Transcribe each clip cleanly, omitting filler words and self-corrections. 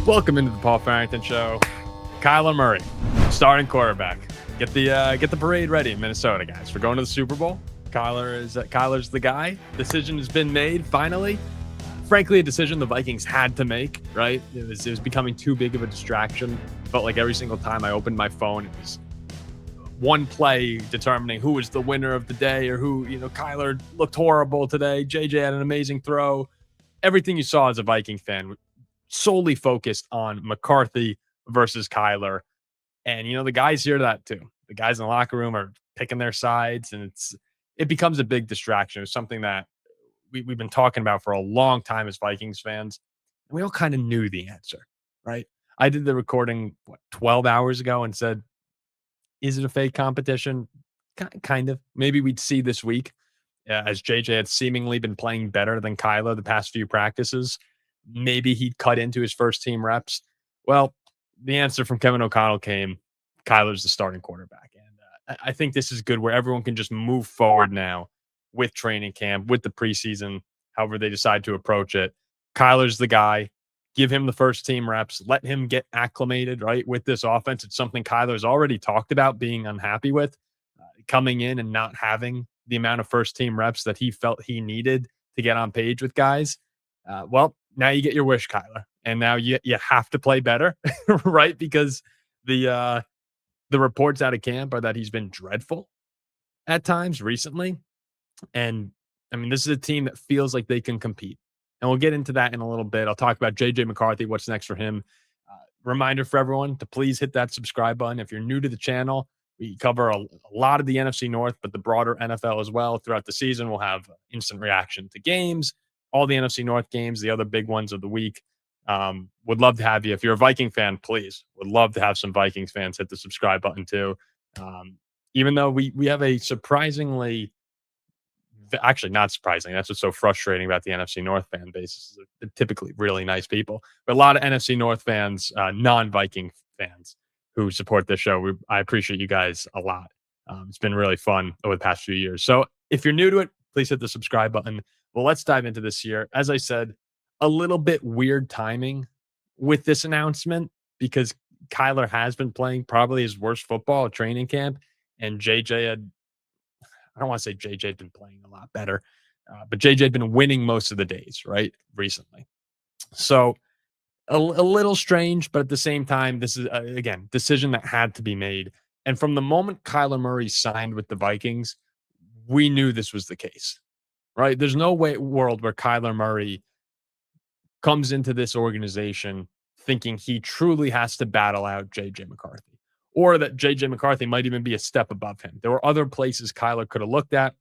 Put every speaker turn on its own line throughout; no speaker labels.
Welcome into the Paul Farrington Show. Kyler Murray, starting quarterback. Get the parade ready in Minnesota, guys. We're going to the Super Bowl. Kyler's the guy. Decision has been made finally. Frankly, a decision the Vikings had to make. Right? It was becoming too big of a distraction. Felt like every single time I opened my phone, it was one play determining who was the winner of the day, or who, Kyler looked horrible today. JJ had an amazing throw. Everything you saw as a Viking fan solely focused on McCarthy versus Kyler. And, the guys hear that too. The guys in the locker room are picking their sides, and it becomes a big distraction. It's something that we've been talking about for a long time as Vikings fans. We all kind of knew the answer, right? I did the recording, 12 hours ago and said, is it a fake competition? Kind of. Maybe we'd see this week, as JJ had seemingly been playing better than Kyler the past few practices. Maybe he'd cut into his first team reps. Well, the answer from Kevin O'Connell came, Kyler's the starting quarterback. And I think this is good, where everyone can just move forward now with training camp, with the preseason, however they decide to approach it. Kyler's the guy. Give him the first team reps. Let him get acclimated, right, with this offense. It's something Kyler's already talked about being unhappy with, coming in and not having the amount of first team reps that he felt he needed to get on page with guys. Well, now you get your wish, Kyler, and now you have to play better, right? Because the reports out of camp are that he's been dreadful at times recently, and I mean, this is a team that feels like they can compete, and we'll get into that in a little bit. I'll talk about JJ McCarthy, what's next for him. Reminder for everyone to please hit that subscribe button if you're new to the channel. We cover a lot of the NFC North, but the broader NFL as well. Throughout the season, we'll have instant reaction to games, all the NFC North games, the other big ones of the week. Would love to have you. If you're a Viking fan, please, would love to have some Vikings fans hit the subscribe button too. Even though we have a surprisingly, actually not surprising, that's what's so frustrating about the NFC North fan base. They're typically really nice people, but a lot of NFC North fans, non-Viking fans who support this show. I appreciate you guys a lot. It's been really fun over the past few years. So if you're new to it, please hit the subscribe button. Well, let's dive into this year. As I said, a little bit weird timing with this announcement, because Kyler has been playing probably his worst football at training camp, and JJ I don't want to say JJ had been playing a lot better, but JJ had been winning most of the days, right, recently. So a little strange, but at the same time, this is, again, decision that had to be made. And from the moment Kyler Murray signed with the Vikings, we knew this was the case, right? There's no world where Kyler Murray comes into this organization thinking he truly has to battle out JJ McCarthy, or that JJ McCarthy might even be a step above him. There were other places Kyler could have looked at,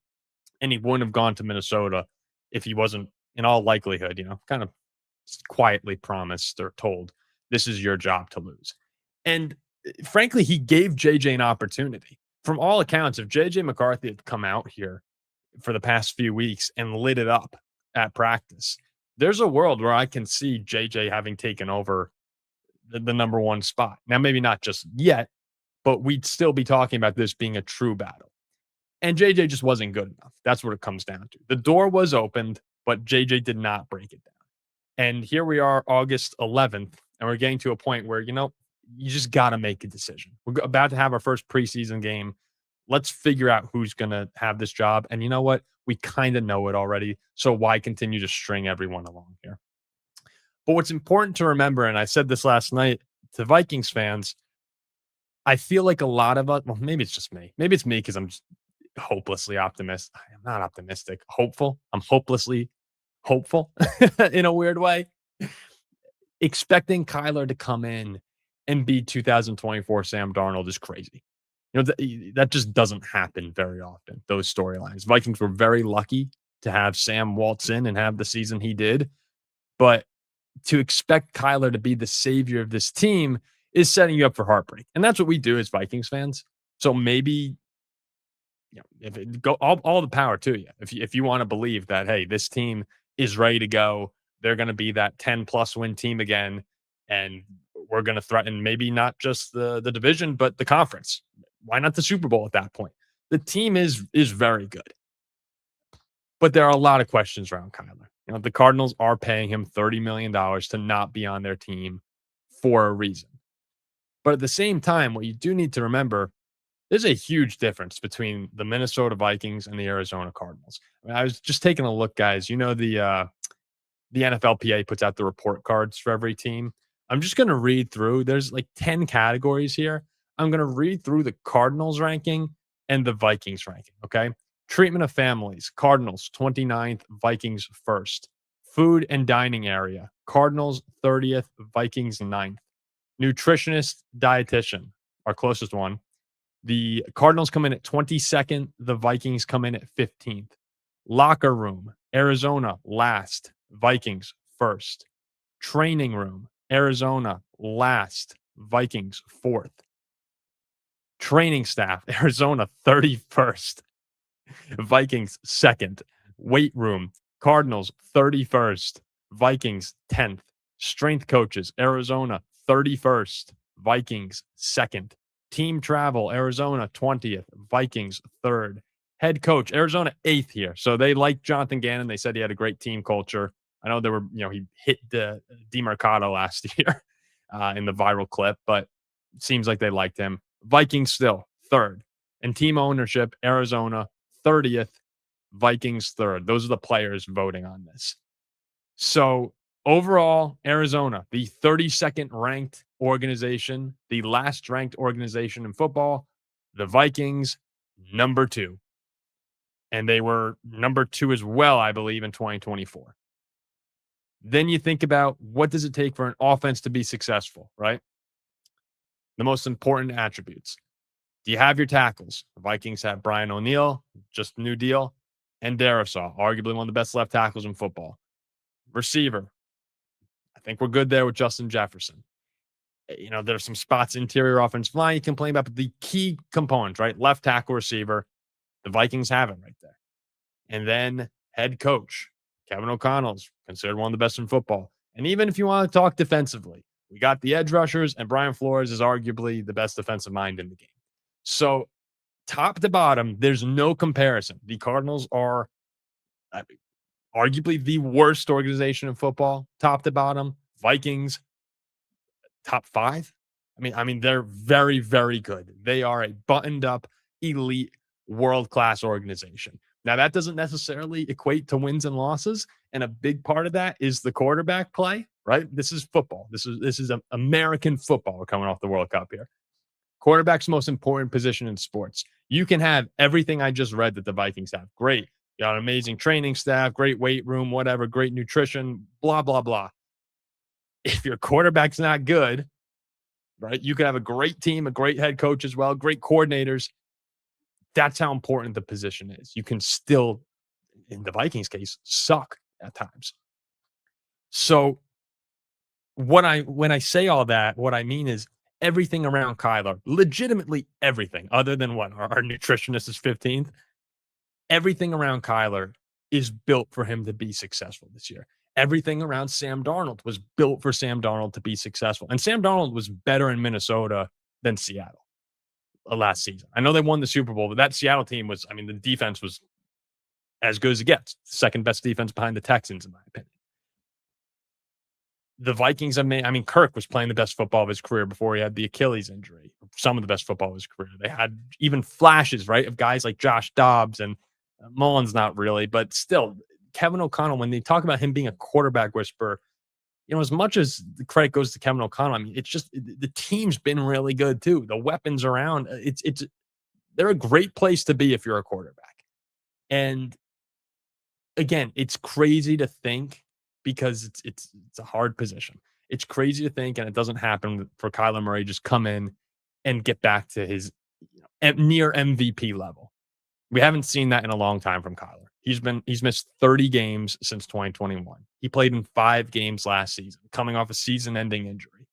and he wouldn't have gone to Minnesota if he wasn't, in all likelihood, kind of quietly promised or told, this is your job to lose. And frankly, he gave JJ an opportunity. From all accounts, if JJ McCarthy had come out here for the past few weeks and lit it up at practice, there's a world where I can see JJ having taken over the number one spot. Now, maybe not just yet, but we'd still be talking about this being a true battle. And JJ just wasn't good enough. That's what it comes down to. The door was opened, but JJ did not break it down. And here we are, August 11th, and we're getting to a point where, you just got to make a decision. We're about to have our first preseason game. Let's figure out who's going to have this job. And you know what? We kind of know it already. So why continue to string everyone along here? But what's important to remember, and I said this last night to Vikings fans, I feel like a lot of us, well, maybe it's just me. Maybe it's me because I'm just hopelessly optimistic. I'm not optimistic, hopeful. I'm hopelessly hopeful in a weird way. Expecting Kyler to come in and be 2024 Sam Darnold is crazy. That just doesn't happen very often, those storylines. Vikings were very lucky to have Sam waltz in and have the season he did. But to expect Kyler to be the savior of this team is setting you up for heartbreak. And that's what we do as Vikings fans. So maybe, if it go all the power to you. If you want to believe that, hey, this team is ready to go, they're going to be that 10+ win team again, and we're going to threaten maybe not just the division, but the conference. Why not the Super Bowl at that point? The team is very good. But there are a lot of questions around Kyler. The Cardinals are paying him $30 million to not be on their team. for a reason. But at the same time, what you do need to remember, there's a huge difference between the Minnesota Vikings and the Arizona Cardinals. I was just taking a look, guys. The NFLPA puts out the report cards for every team. I'm just going to read through. There's like 10 categories here. I'm going to read through the Cardinals ranking and the Vikings ranking. Okay. Treatment of families, Cardinals 29th, Vikings first. Food and dining area, Cardinals 30th, Vikings ninth. Nutritionist, dietitian, our closest one. The Cardinals come in at 22nd. The Vikings come in at 15th. Locker room, Arizona last, Vikings first. Training room, Arizona last, Vikings fourth. Training staff, Arizona 31st, Vikings second. Weight room, Cardinals 31st, Vikings 10th. Strength coaches, Arizona 31st, Vikings second. Team travel, Arizona 20th, Vikings third. Head coach, Arizona 8th here. So they like Jonathan Gannon. They said he had a great team culture. I know he hit the DeMarcado last year in the viral clip, but it seems like they liked him. Vikings still third. And team ownership, Arizona 30th, Vikings third. Those are the players voting on this. So overall, Arizona, the 32nd ranked organization, the last ranked organization in football. The Vikings, number 2. And they were number 2 as well, I believe, in 2024. Then you think about, what does it take for an offense to be successful, right? The most important attributes. Do you have your tackles? The Vikings have Brian O'Neill, just new deal, and Darisaw, arguably one of the best left tackles in football. Receiver, I think we're good there with Justin Jefferson. There's some spots interior offensive line you can complain about, but the key components, right? Left tackle, receiver, the Vikings have it right there. And then head coach, Kevin O'Connell's considered one of the best in football. And even if you want to talk defensively, we got the edge rushers, and Brian Flores is arguably the best defensive mind in the game. So top to bottom, there's no comparison. The Cardinals are arguably the worst organization in football, top to bottom. Vikings, top 5. They're very, very good. They are a buttoned up, elite, world-class organization. Now, that doesn't necessarily equate to wins and losses, and a big part of that is the quarterback play, right? This is football. This is American football. We're coming off the World Cup here. Quarterback's most important position in sports. You can have everything I just read that the Vikings have. Great. You got an amazing training staff, great weight room, whatever, great nutrition, blah, blah, blah. If your quarterback's not good, right, you could have a great team, a great head coach as well, great coordinators. That's how important the position is. You can still, in the Vikings case, suck at times. So when I say all that, what I mean is everything around Kyler, legitimately everything, other than what our nutritionist is 15th, everything around Kyler is built for him to be successful this year. Everything around Sam Darnold was built for Sam Darnold to be successful. And Sam Darnold was better in Minnesota than Seattle last season. I know they won the Super Bowl, but that Seattle team was, the defense was as good as it gets. Second best defense behind the Texans, in my opinion. The Vikings, Kirk was playing the best football of his career before he had the Achilles injury. Some of the best football of his career. They had even flashes, right, of guys like Josh Dobbs and Mullins, not really, but still, Kevin O'Connell, when they talk about him being a quarterback whisperer, as much as the credit goes to Kevin O'Connell, it's just the team's been really good too. The weapons around, they're a great place to be if you're a quarterback. And again, it's crazy to think, because it's a hard position. It's crazy to think, and it doesn't happen for Kyler Murray just come in and get back to his near MVP level. We haven't seen that in a long time from Kyler. He's missed 30 games since 2021. He played in 5 games last season, coming off a season-ending injury.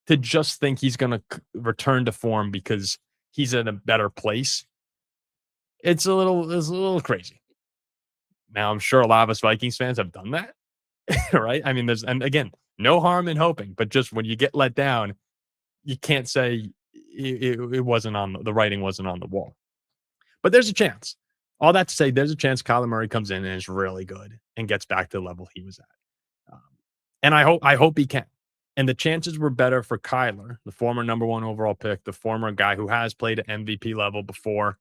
To just think he's going to return to form because he's in a better place, it's a little crazy. Now, I'm sure a lot of us Vikings fans have done that, right? And again, no harm in hoping, but just when you get let down, you can't say it wasn't on the writing wasn't on the wall. But there's a chance. All that to say, there's a chance Kyler Murray comes in and is really good and gets back to the level he was at. And I hope he can. And the chances were better for Kyler, the former number one overall pick, the former guy who has played at MVP level before,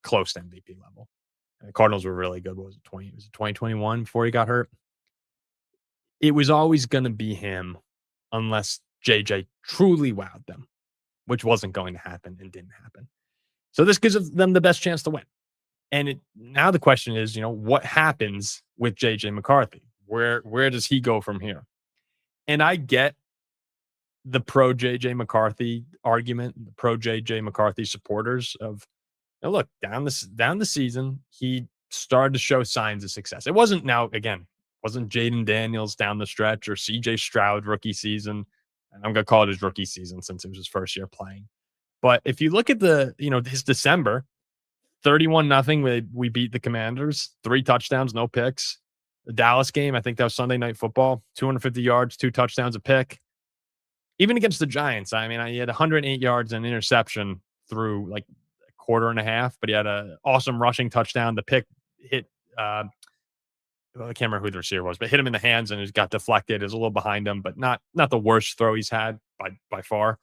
close to MVP level. And the Cardinals were really good. What was it, 2021 before he got hurt? It was always going to be him unless JJ truly wowed them, which wasn't going to happen and didn't happen. So this gives them the best chance to win. And now the question is, what happens with JJ McCarthy? Where does he go from here? And I get the pro JJ McCarthy argument, the pro JJ McCarthy supporters of, look, down the season, he started to show signs of success. It wasn't wasn't Jaden Daniels down the stretch or CJ Stroud rookie season. And I'm gonna call it his rookie season since it was his first year playing. But if you look at his December, 31-0, we beat the Commanders, 3 touchdowns, no picks. The Dallas game, I think that was Sunday Night Football, 250 yards, 2 touchdowns, a pick. Even against the Giants, he had 108 yards and interception through like a quarter and a half, but he had an awesome rushing touchdown. The pick hit, I can't remember who the receiver was, but hit him in the hands and it got deflected. It was a little behind him, but not the worst throw he's had by far.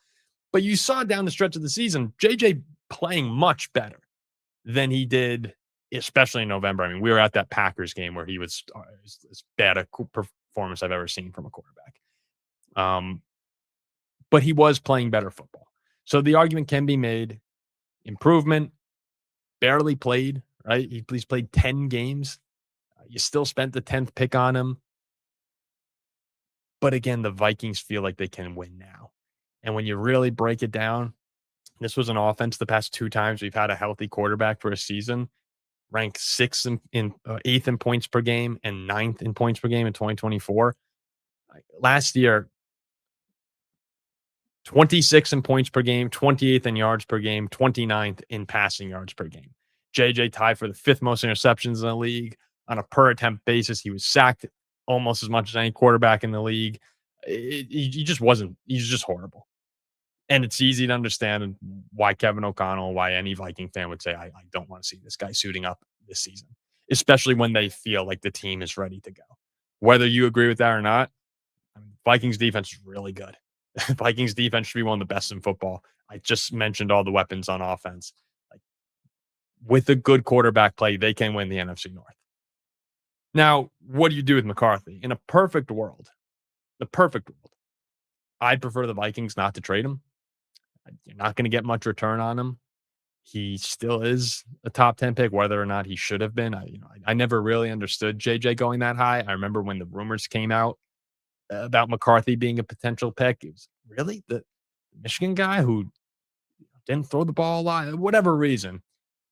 But you saw down the stretch of the season, JJ playing much better than he did, especially in November. We were at that Packers game where he was as bad a performance I've ever seen from a quarterback. But he was playing better football. So the argument can be made. Improvement, barely played, right? He's played 10 games. You still spent the 10th pick on him. But again, the Vikings feel like they can win now. And when you really break it down, this was an offense the past 2 times we've had a healthy quarterback for a season, ranked 8th in points per game and 9th in points per game in 2024. Last year, 26 in points per game, 28th in yards per game, 29th in passing yards per game. JJ tied for the 5th most interceptions in the league. On a per attempt basis, he was sacked almost as much as any quarterback in the league. He just wasn't. He's just horrible. And it's easy to understand why Kevin O'Connell, why any Viking fan would say, I don't want to see this guy suiting up this season, especially when they feel like the team is ready to go. Whether you agree with that or not, Vikings defense is really good. Vikings defense should be one of the best in football. I just mentioned all the weapons on offense. With a good quarterback play, they can win the NFC North. Now, what do you do with McCarthy? In a perfect world, I'd prefer the Vikings not to trade him. You're not going to get much return on him. He still is a top 10 pick, whether or not he should have been. I never really understood JJ going that high. I remember when the rumors came out about McCarthy being a potential pick. It was really the Michigan guy who didn't throw the ball a lot, whatever reason.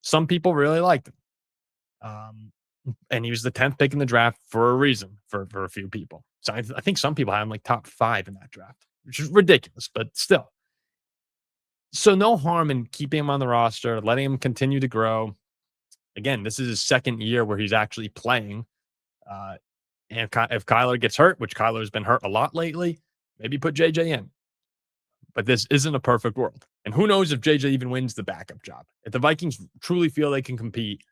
Some people really liked him. And he was the 10th pick in the draft for a reason for a few people. So I think some people had him like top 5 in that draft, which is ridiculous, but still. So no harm in keeping him on the roster, letting him continue to grow. Again, this is his 2nd year where he's actually playing. And if Kyler gets hurt, which Kyler has been hurt a lot lately, maybe put JJ in. But this isn't a perfect world. And who knows if JJ even wins the backup job. If the Vikings truly feel they can compete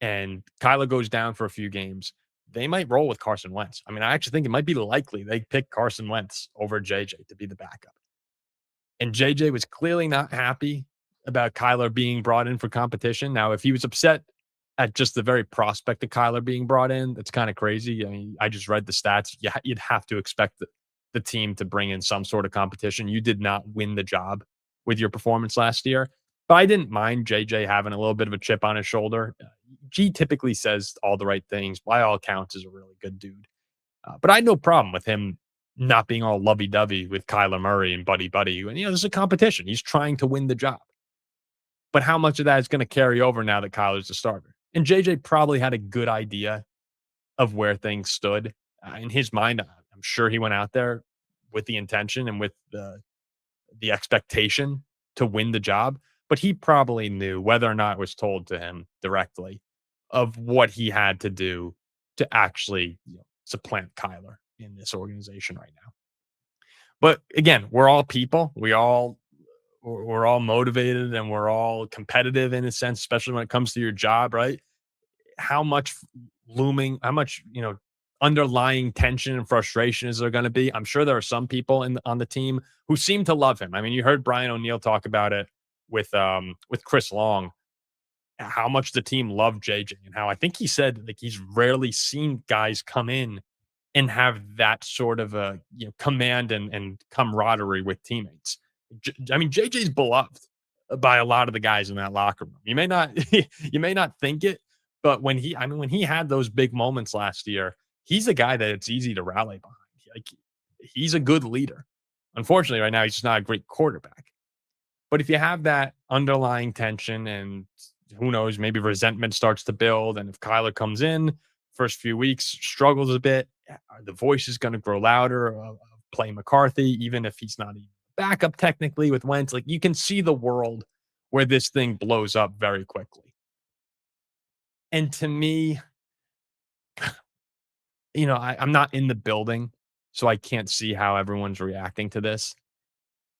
and Kyler goes down for a few games, they might roll with Carson Wentz. I actually think it might be likely they pick Carson Wentz over JJ to be the backup. And JJ was clearly not happy about Kyler being brought in for competition. Now, if he was upset at just the very prospect of Kyler being brought in, that's kind of crazy. I just read the stats. You'd have to expect the team to bring in some sort of competition. You did not win the job with your performance last year. But I didn't mind JJ having a little bit of a chip on his shoulder. G typically says all the right things. By all accounts, is a really good dude. But I had no problem with him not being all lovey-dovey with Kyler Murray and buddy-buddy. And, there's a competition. He's trying to win the job. But how much of that is going to carry over now that Kyler's the starter? And JJ probably had a good idea of where things stood. In his mind, I'm sure he went out there with the intention and with the expectation to win the job. But he probably knew, whether or not it was told to him directly, of what he had to do to actually supplant Kyler in this organization right now. But again, we're all people. We're all motivated and we're all competitive in a sense, especially when it comes to your job, right? How much underlying tension and frustration is there going to be. I'm sure there are some people on the team who seem to love him. I mean, you heard Brian O'Neill talk about it with Chris Long, how much the team loved JJ and how I think he said like he's rarely seen guys come in and have that sort of a command and camaraderie with teammates. I mean, JJ's beloved by a lot of the guys in that locker room. You may not you may not think it, but when he had those big moments last year, he's a guy that it's easy to rally behind. Like he's a good leader. Unfortunately, right now he's just not a great quarterback. But if you have that underlying tension and who knows, maybe resentment starts to build, and if Kyler comes in, first few weeks struggles a bit, the voice is going to grow louder. Play McCarthy, even if he's not even backup technically with Wentz. Like you can see the world where this thing blows up very quickly. And to me, I'm not in the building, so I can't see how everyone's reacting to this.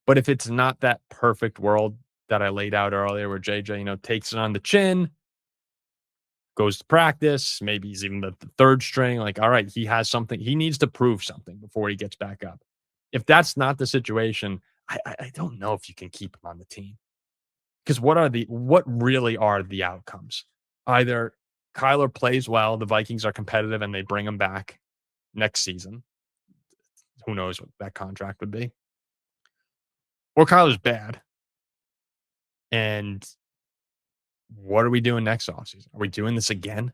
But if it's not that perfect world that I laid out earlier where JJ, takes it on the chin, goes to practice, maybe he's even the third string, like, all right, he has something. He needs to prove something before he gets back up. If that's not the situation, I don't know if you can keep him on the team. Because what really are the outcomes? Either Kyler plays well, the Vikings are competitive, and they bring him back next season. Who knows what that contract would be? Or Kyler's bad. And what are we doing next offseason? Are we doing this again?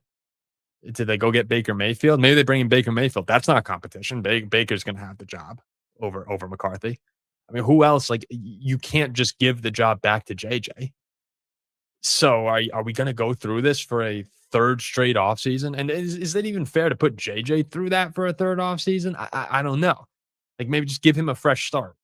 Did they go get Baker Mayfield? Maybe they bring in Baker Mayfield. That's not competition. Baker's going to have the job over McCarthy. I mean, who else? Like, you can't just give the job back to JJ. So are we going to go through this for a third straight offseason? And is it even fair to put JJ through that for a third offseason? I don't know. Like maybe just give him a fresh start.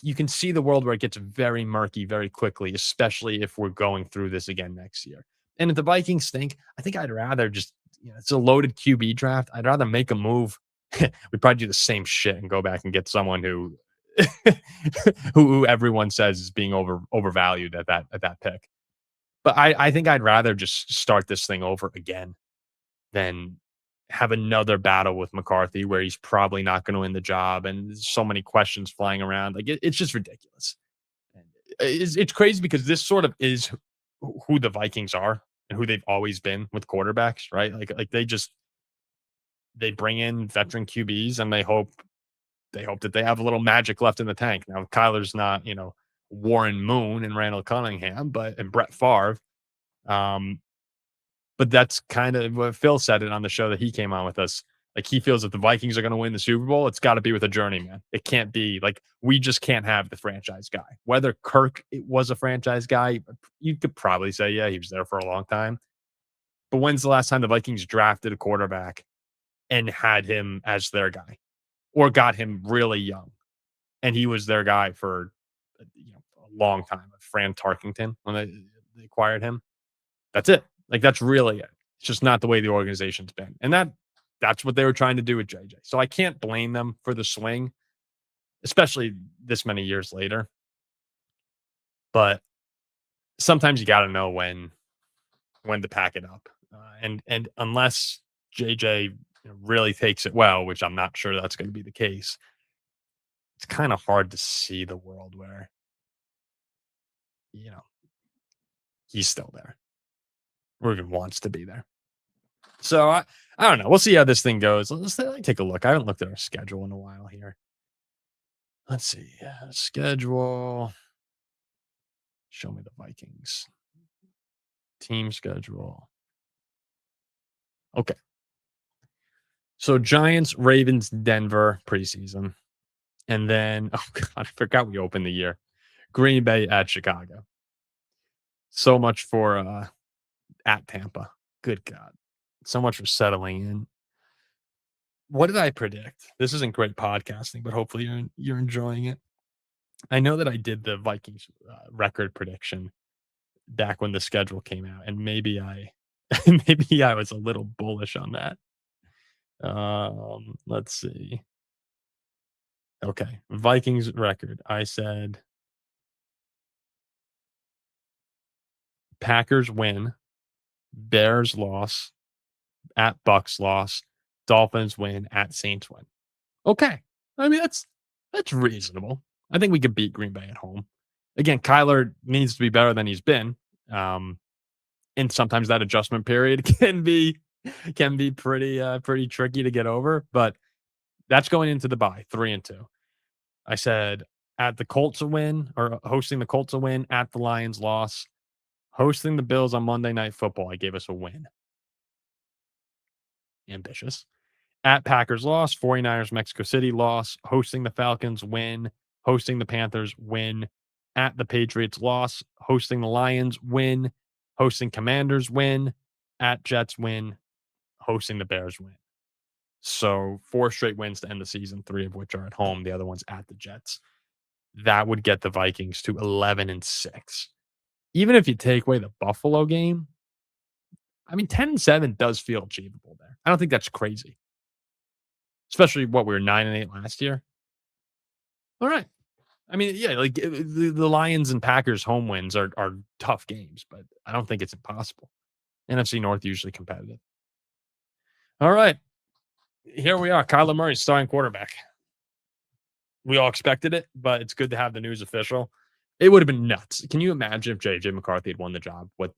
You can see the world where it gets very murky very quickly, especially if we're going through this again next year. And if the Vikings stink, I think I'd rather just, it's a loaded QB draft. I'd rather make a move. We'd probably do the same shit and go back and get someone who who everyone says is being overvalued at that pick. But I think I'd rather just start this thing over again than have another battle with McCarthy where he's probably not going to win the job and there's so many questions flying around. Like it's just ridiculous. And it's crazy because this sort of is who the Vikings are and who they've always been with quarterbacks, right? Like they bring in veteran QBs and they hope that they have a little magic left in the tank. Now Kyler's not, Warren Moon and Randall Cunningham, and Brett Favre. But that's kind of what Phil said it on the show that he came on with us. Like he feels if the Vikings are going to win the Super Bowl, it's got to be with a journeyman. It can't be like we just can't have the franchise guy. Whether Kirk was a franchise guy, you could probably say, yeah, he was there for a long time. But when's the last time the Vikings drafted a quarterback and had him as their guy or got him really young? And he was their guy for a long time. Fran Tarkington when they acquired him. That's it. Like that's really it. It's just not the way the organization's been. And that's what they were trying to do with JJ. So I can't blame them for the swing, especially this many years later. But sometimes you got to know when to pack it up. And unless JJ really takes it well, which I'm not sure that's going to be the case, it's kind of hard to see the world where he's still there or even wants to be there. So I don't know. We'll see how this thing goes. Let's take a look. I haven't looked at our schedule in a while here. Let's see. Schedule. Show me the Vikings. Team schedule. Okay. So Giants, Ravens, Denver preseason. And then, oh God, I forgot we opened the year. Green Bay at Chicago. So much for at Tampa. Good God. So much for settling in. What did I predict? This isn't great podcasting, but hopefully you're enjoying it. I know that I did the Vikings record prediction back when the schedule came out, and maybe I was a little bullish on that. Let's see. Okay, Vikings record. I said Packers win, Bears loss, at Bucks loss, Dolphins win, at Saints win. Okay. I mean, that's reasonable. I think we could beat Green Bay at home. Again, Kyler needs to be better than he's been. Um, and sometimes that adjustment period can be pretty tricky to get over. But that's going into the bye, 3-2. I said at the Colts a win or hosting the Colts a win, at the Lions loss, hosting the Bills on Monday Night Football. I gave us a win. Ambitious. At Packers loss, 49ers Mexico City loss, hosting the Falcons win, hosting the Panthers win, at the Patriots loss, hosting the Lions win, hosting Commanders win, at Jets win, hosting the Bears win. So 4 straight wins to end the season, 3 of which are at home, the other one's at the Jets. That would get the Vikings to 11-6. Even if you take away the Buffalo game, I mean 10-7 does feel achievable there. I don't think that's crazy. Especially what we were 9-8 last year. All right. I mean, yeah, like the Lions and Packers home wins are tough games, but I don't think it's impossible. NFC North usually competitive. All right. Here we are. Kyler Murray starting quarterback. We all expected it, but it's good to have the news official. It would have been nuts. Can you imagine if JJ McCarthy had won the job? What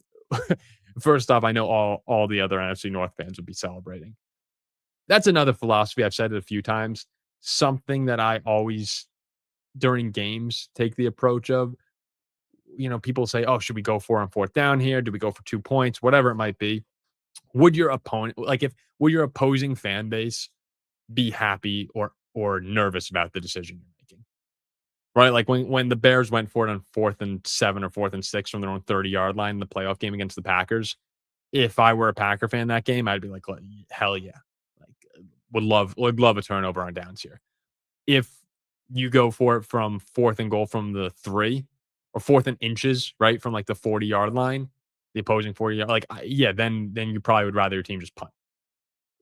first off, I know all the other NFC North fans would be celebrating. That's another philosophy. I've said it a few times. Something that I always during games take the approach of, people say, oh, should we go for on 4th down here? Do we go for 2 points? Whatever it might be. Would your opponent, would your opposing fan base be happy or nervous about the decision you're making? Right? Like when the Bears went for it on 4th and 7 or 4th and 6 from their own 30-yard line in the playoff game against the Packers. If I were a Packer fan that game, I'd be like, hell yeah. Would love a turnover on downs here. If you go for it from 4th and goal from the 3 or 4th and inches, right? From like the 40-yard line, the opposing 40-yard, then you probably would rather your team just punt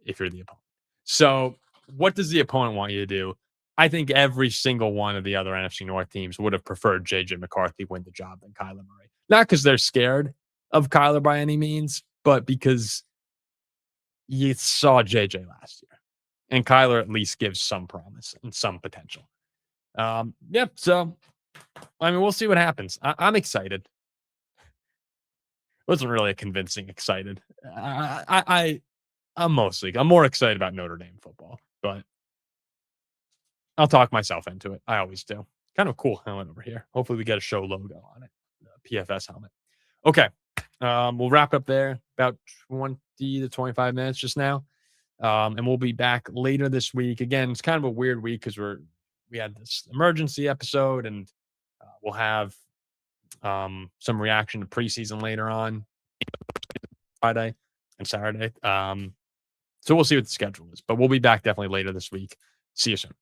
if you're the opponent. So what does the opponent want you to do? I think every single one of the other NFC North teams would have preferred JJ McCarthy win the job than Kyler Murray. Not because they're scared of Kyler by any means, but because you saw JJ last year. And Kyler at least gives some promise and some potential. So, I mean, we'll see what happens. I'm excited. Wasn't really a convincing excited. I'm more excited about Notre Dame football, but I'll talk myself into it. I always do. Kind of a cool helmet over here. Hopefully we get a show logo on it. The PFS helmet. Okay. We'll wrap up there about 20 to 25 minutes just now. And we'll be back later this week. Again, it's kind of a weird week because we had this emergency episode, and we'll have some reaction to preseason later on Friday and Saturday. So we'll see what the schedule is, but we'll be back definitely later this week. See you soon.